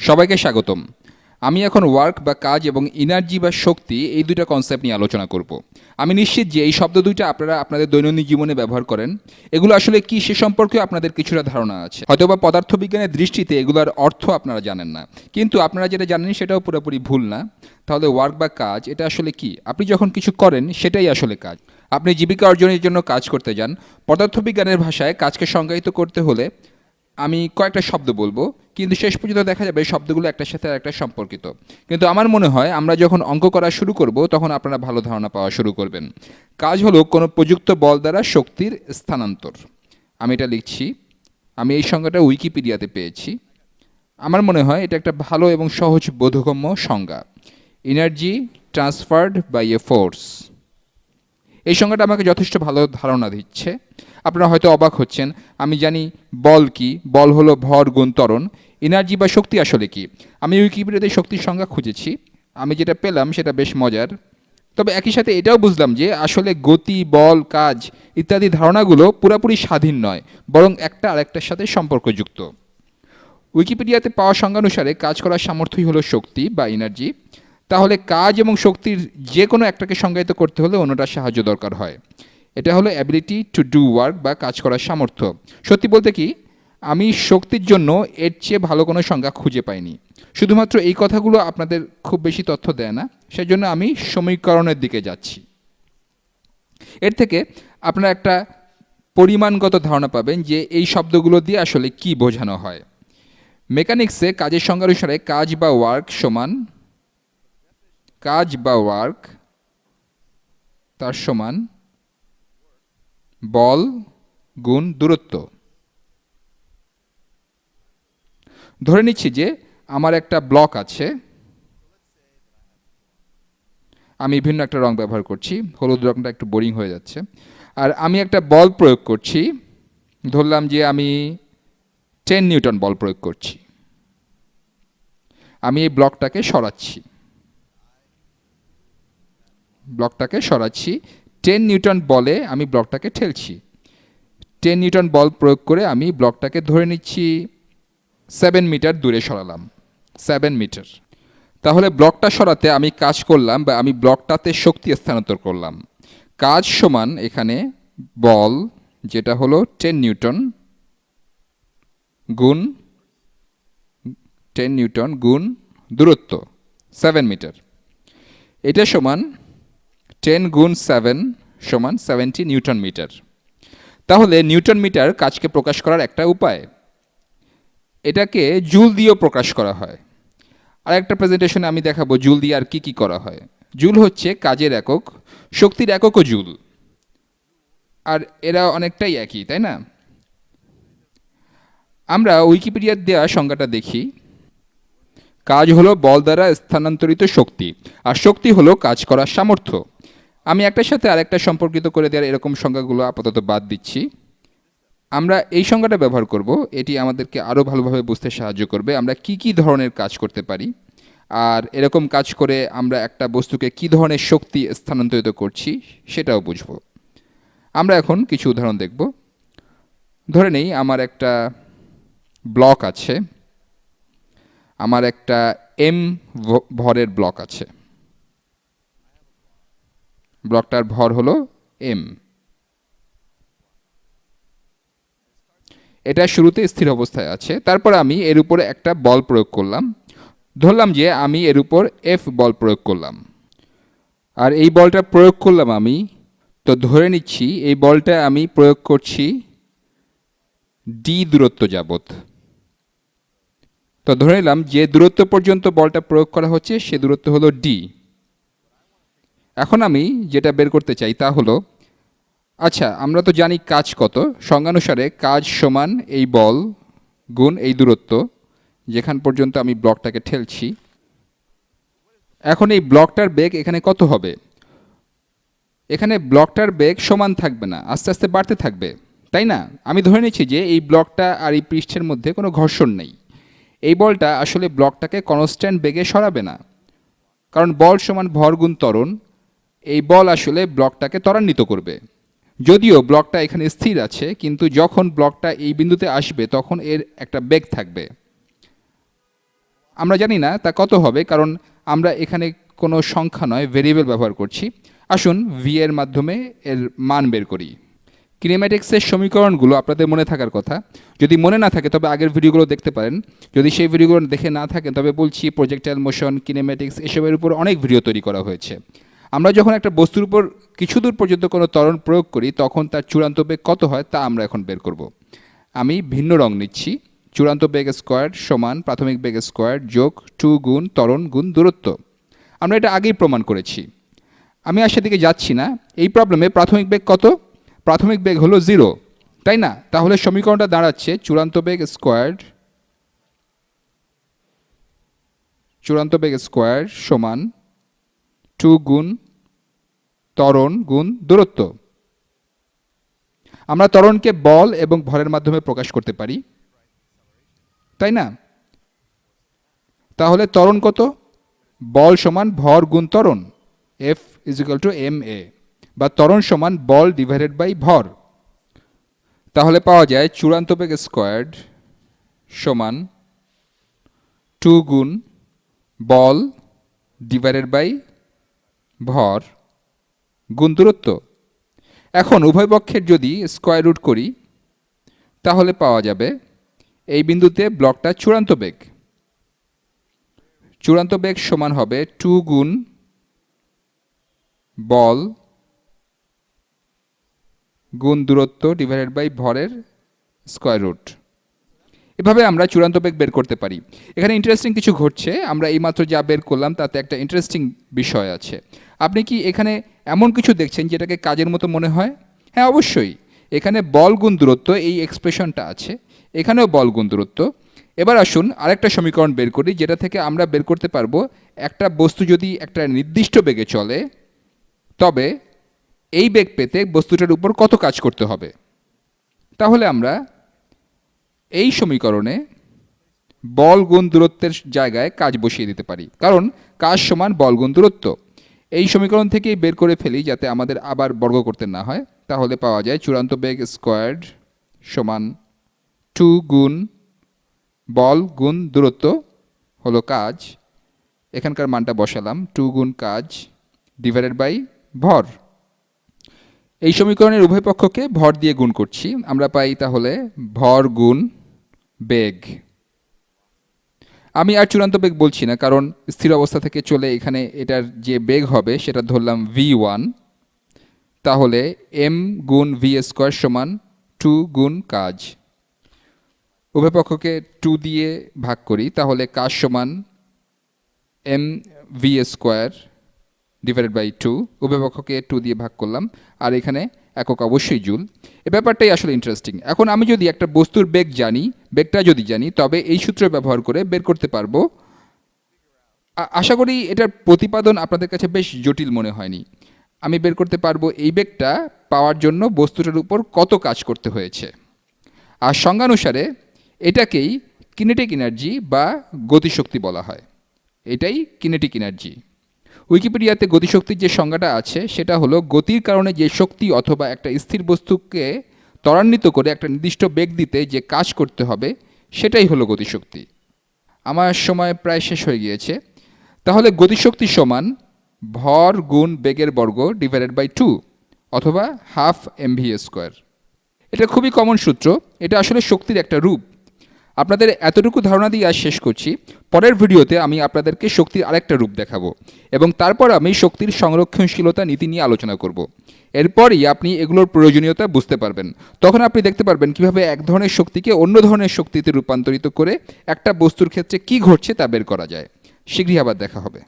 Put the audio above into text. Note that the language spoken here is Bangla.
সবাইকে স্বাগতম। আমি এখন ওয়ার্ক বা কাজ এবং এনার্জি বা শক্তি এই দুইটা কনসেপ্ট নিয়ে আলোচনা করব। আমি নিশ্চিত যে এই শব্দ দুইটা আপনারা আপনাদের দৈনন্দিন জীবনে ব্যবহার করেন। এগুলো আসলে কি সে সম্পর্কে আপনাদের কিছুটা ধারণা আছে। হয়তোবা পদার্থবিজ্ঞানের দৃষ্টিতে এগুলোর অর্থ আপনারা জানেন না, কিন্তু আপনারা যেটা জানেন সেটাও পুরোপুরি ভুল না। তাহলে ওয়ার্ক বা কাজ এটা আসলে কি? আপনি যখন কিছু করেন সেটাই আসলে কাজ। আপনি জীবিকা অর্জনের জন্য কাজ করতে যান। পদার্থবিজ্ঞানের ভাষায় কাজকে সংজ্ঞায়িত করতে হলে আমি কয়েকটা শব্দ বলবো, কিন্তু শেষ পর্যন্ত দেখা যাবে শব্দগুলো একটার সাথে আরেকটা সম্পর্কিত। কিন্তু আমার মনে হয় আমরা যখন অঙ্ক করা শুরু করব তখন আপনারা ভালো ধারণা পাওয়া শুরু করবেন। কাজ হলো কোনো প্রযুক্ত বল দ্বারা শক্তির স্থানান্তর। আমি এটা লিখছি। আমি এই সংজ্ঞাটা উইকিপিডিয়াতে পেয়েছি। আমার মনে হয় এটা একটা ভালো এবং সহজ বোধগম্য সংজ্ঞা। Energy transferred by a force. এই সংজ্ঞাটা আমাকে যথেষ্ট ভালো ধারণা দিচ্ছে। আপনারা হয়তো অবাক হচ্ছেন, আমি জানি বল কি, বল হলো ভর গুণ ত্বরণ। এনার্জি বা শক্তি আসলে কি? আমি উইকিপিডিয়াতে শক্তির সংজ্ঞা খুঁজেছি। আমি যেটা পেলাম সেটা বেশ মজার। তবে একই সাথে এটাও বুঝলাম যে আসলে গতি, বল, কাজ ইত্যাদি ধারণাগুলো পুরোপুরি স্বাধীন নয়, বরং একটা আরেকটার সাথে সম্পর্কযুক্ত। উইকিপিডিয়াতে পাওয়া সংজ্ঞানুসারে কাজ করার সামর্থ্যই হলো শক্তি বা এনার্জি। তাহলে কাজ এবং শক্তির যে কোনো একটাকে সংজ্ঞায়িত করতে হলে অন্যটার সাহায্য দরকার হয়। এটা হলো অ্যাবিলিটি টু ডু ওয়ার্ক বা কাজ করার সামর্থ্য। সত্যি বলতে কি, আমি শক্তির জন্য এর চেয়ে ভালো কোনো সংজ্ঞা খুঁজে পাইনি। শুধুমাত্র এই কথাগুলো আপনাদের খুব বেশি তথ্য দেয় না, সেজন্য আমি সমীকরণের দিকে যাচ্ছি। এর থেকে আপনারা একটা পরিমাণগত ধারণা পাবেন যে এই শব্দগুলো দিয়ে আসলে কি বোঝানো হয়। মেকানিক্সে কাজের সংজ্ঞা অনুসারে কাজ বা ওয়ার্ক সমান তার সমান বল গুণ দূরত্ব। ধরে নিচ্ছি যে আমার একটা ব্লক আছে। আমি ভিন্ন একটা রং ব্যবহার করছি, হলুদ রংটা একটু বোরিং হয়ে যাচ্ছে। আর আমি একটা বল প্রয়োগ করছি। ধরলাম যে আমি 10 নিউটন বল প্রয়োগ করছি। আমি এই ব্লকটাকে সরাচ্ছি 10 নিউটন বলে আমি ব্লকটাকে ঠেলছি। 10 নিউটন বল প্রয়োগ করে আমি ব্লকটাকে ধরে নিচ্ছি 7 মিটার দূরে সরালাম। 7 মিটার। তাহলে ব্লকটা সরাতে আমি কাজ করলাম বা আমি ব্লকটাতে শক্তি স্থানান্তর করলাম। কাজ সমান এখানে বল, যেটা হলো 10 নিউটন গুণ 10 নিউটন গুণ দূরত্ব 7 মিটার। এটা সমান 10 গুণ 7 সমান 70 নিউটন মিটার। তাহলে নিউটন মিটার কাজকে প্রকাশ করার একটা উপায়। এটাকে জুল দিয়েও প্রকাশ করা হয়। আর একটা প্রেজেন্টেশনে আমি দেখাবো জুল দিয়ে আর কি কি করা হয়। জুল হচ্ছে কাজের একক, শক্তির এককও জুল। আর এরা অনেকটাই একই, তাই না? আমরা উইকিপিডিয়ার দেওয়া সংজ্ঞাটা দেখি। কাজ হলো বল দ্বারা স্থানান্তরিত শক্তি, আর শক্তি হলো কাজ করার সামর্থ্য। আমি একটার সাথে আরেকটা সম্পর্কিত করে দেওয়ার এরকম সংজ্ঞাগুলো আপাতত বাদ দিচ্ছি। আমরা এই সংজ্ঞাটা ব্যবহার করব, এটি আমাদেরকে আরও ভালোভাবে বুঝতে সাহায্য করবে আমরা কি কি ধরনের কাজ করতে পারি, আর এরকম কাজ করে আমরা একটা বস্তুকে কি ধরনের শক্তি স্থানান্তরিত করছি সেটাও বুঝব। আমরা এখন কিছু উদাহরণ দেখব। ধরে নেই আমার একটা ব্লক আছে, আমার একটা এম ভরের ব্লক আছে। ব্লকটার ভর হলো এম। এটা শুরুতে স্থির অবস্থায় আছে, তারপর আমি এর উপরে একটা বল প্রয়োগ করলাম। ধরলাম যে আমি এর উপর এফ বল প্রয়োগ করলাম, আর এই বলটা প্রয়োগ করলাম আমি। তো ধরে নিচ্ছি এই বলটা আমি প্রয়োগ করছি ডি দূরত্ব যাবত। তো ধরে নিলাম যে দূরত্ব পর্যন্ত বলটা প্রয়োগ করা হচ্ছে সে দূরত্ব হলো ডি। এখন আমি যেটা বের করতে চাই তা হলো, আচ্ছা আমরা তো জানি কাজ কত। সংজ্ঞানুসারে কাজ সমান এই বল গুণ এই দূরত্ব যেখান পর্যন্ত আমি ব্লকটাকে ঠেলছি। এখন এই ব্লকটার বেগ এখানে কত হবে? এখানে ব্লকটার বেগ সমান থাকবে না, আস্তে আস্তে বাড়তে থাকবে, তাই না? আমি ধরে নিচ্ছি যে এই ব্লকটা আর এই পৃষ্ঠের মধ্যে কোনো ঘর্ষণ নেই। এই বলটা আসলে ব্লকটাকে কনস্ট্যান্ট বেগে সরাবে না, কারণ বল সমান ভর গুণ ত্বরণ। এই বল আসলে ব্লকটাকে ত্বরান্বিত করবে। যদিও ব্লকটা এখানে স্থির আছে, কিন্তু যখন ব্লকটা এই বিন্দুতে আসবে তখন এর একটা বেগ থাকবে। আমরা জানি না তা কত হবে, কারণ আমরা এখানে কোনো সংখ্যা নয় ভেরিয়েবল ব্যবহার করছি। আসুন ভি এর মাধ্যমে এর মান বের করি। কিনেম্যাটিক্সের সমীকরণগুলো আপনাদের মনে থাকার কথা। যদি মনে না থাকে তবে আগের ভিডিওগুলো দেখতে পারেন। যদি সেই ভিডিওগুলো দেখে না থাকেন তবে বলছি প্রজেক্টাইল মোশন, কিনেম্যাটিক্স এসবের উপর অনেক ভিডিও তৈরি করা হয়েছে। আমরা যখন একটা বস্তুর উপর কিছু দূর পর্যন্ত কোনো ত্বরণ প্রয়োগ করি তখন তার চূড়ান্ত বেগ কত হয় তা আমরা এখন বের করব। আমি ভিন্ন রং নিচ্ছি। চূড়ান্ত বেগ স্কোয়ার সমান প্রাথমিক বেগ স্কোয়ার যোগ 2 গুণ ত্বরণ গুণ দূরত্ব। আমরা এটা আগেই প্রমাণ করেছি, আমি আর সেদিকে যাচ্ছি না। এই প্রবলেমে প্রাথমিক বেগ কত? প্রাথমিক বেগ হলো 0, তাই না? তাহলে সমীকরণটা দাঁড়াচ্ছে চূড়ান্ত বেগ স্কোয়ার সমান 2 গুণ ত্বরণ গুণ দূরত্ব। আমরা ত্বরণকে বল এবং ভরের মাধ্যমে প্রকাশ করতে পারি, তাই না? তাহলে ত্বরণ কত? বল সমান ভর গুণ ত্বরণ, F = ma, বা ত্বরণ সমান বল ডিভাইডেড বাই ভর। তাহলে পাওয়া যায় চূড়ান্ত বেগ স্কোয়ার্ড সমান 2 গুণ বল ডিভাইডেড বাই ভর গুণ দূরত্ব। এখন উভয় পক্ষের যদি স্কোয়ার রুট করি তাহলে পাওয়া যাবে এই বিন্দুতে ব্লকটা চূড়ান্ত বেগ। চূড়ান্ত বেগ সমান হবে 2 গুণ বল গুণ দূরত্ব ডিভাইডেড বাই ভরের স্কোয়ার রুট। এভাবে আমরা চূড়ান্ত বেগ বের করতে পারি। এখানে ইন্টারেস্টিং কিছু ঘটছে। আমরা এইমাত্র যা বের করলাম তাতে একটা ইন্টারেস্টিং বিষয় আছে। আপনি কি এখানে এমন কিছু দেখছেন যেটাকে কাজের মতো মনে হয়? হ্যাঁ, অবশ্যই। এখানে বল গুণ দূরত্ব এই এক্সপ্রেশনটা আছে, এখানেও বল গুণ দূরত্ব। এবার আসুন আরেকটা সমীকরণ বের করি, যেটা থেকে আমরা বের করতে পারবো একটা বস্তু যদি একটা নির্দিষ্ট বেগে চলে তবে এই বেগ পেতে বস্তুটার উপর কত কাজ করতে হবে। তাহলে আমরা এই সমীকরণে বল গুণ দূরত্বের জায়গায় কাজ বসিয়ে দিতে পারি, কারণ কাজ সমান বল গুণ দূরত্ব। এই সমীকরণ থেকেই বের করে ফেলি যাতে আমাদের আবার বর্গ করতে না হয়। তাহলে পাওয়া যায় চূড়ান্ত বেগ স্কোয়ার্ড সমান 2 গুণ বল গুণ দূরত্ব হলো কাজ, এখানকার মানটা বসালাম 2 গুণ কাজ ডিভাইডেড বাই ভর। এই সমীকরণের উভয় পক্ষকে ভর দিয়ে গুণ করছি, আমরা পাই তাহলে ভর গুণ বেগ। আমি আর চূড়ান্ত বেগ বলছি না, কারণ স্থির অবস্থা থেকে চলে এখানে এটার যে বেগ হবে সেটা ধরলাম v1। তাহলে m গুণ ভি স্কোয়ার সমান 2 গুণ কাজ। উভয় পক্ষকে 2 দিয়ে ভাগ করি, তাহলে কাজ সমান m V square divided by 2। উভয় পক্ষকে 2 দিয়ে ভাগ করলাম, আর এখানে একক অবশ্যই জুল। এই ব্যাপারটাই আসলে ইন্টারেস্টিং। এখন আমি যদি একটা বস্তুর বেগটা যদি জানি তবে এই সূত্র ব্যবহার করে বের করতে পারবো। আশা করি এটার প্রতিপাদন আপনাদের কাছে বেশ জটিল মনে হয়নি। আমি বের করতে পারবো এই বেগটা পাওয়ার জন্য বস্তুটার উপর কত কাজ করতে হয়েছে। আর সংজ্ঞানুসারে এটাকেই কিনেটিক এনার্জি বা গতিশক্তি বলা হয়। এটাই কিনেটিক এনার্জি। উইকিপিডিয়াতে গতিশক্তির যে সংজ্ঞাটা আছে সেটা হলো গতির কারণে যে শক্তি অথবা একটা স্থির বস্তুকে ত্বরান্বিত করে একটা নির্দিষ্ট বেগ দিতে যে কাজ করতে হবে সেটাই হলো গতিশক্তি। আমার সময় প্রায় শেষ হয়ে গিয়েছে। তাহলে গতিশক্তি সমান ভর গুণ বেগের বর্গ ডিভাইডেড বাই 2 অথবা হাফ mv স্কোয়ার। এটা খুবই কমন সূত্র, এটা আসলে শক্তির একটা রূপ। আপনাদের এতটুকু ধারণা দিয়ে আজ শেষ করছি। পরের ভিডিওতে আমি আপনাদেরকে শক্তির আরেকটা রূপ দেখাবো এবং তারপর আমি শক্তির সংরক্ষণশীলতা নীতি নিয়ে আলোচনা করব। এরপরই আপনি এগুলোর প্রয়োজনীয়তা বুঝতে পারবেন। তখন আপনি দেখতে পারবেন কিভাবে এক ধরনের শক্তিকে অন্য ধরনের শক্তিতে রূপান্তরিত করে একটা বস্তুর ক্ষেত্রে কী ঘটছে তা বের করা যায়। শীঘ্রই আবার দেখা হবে।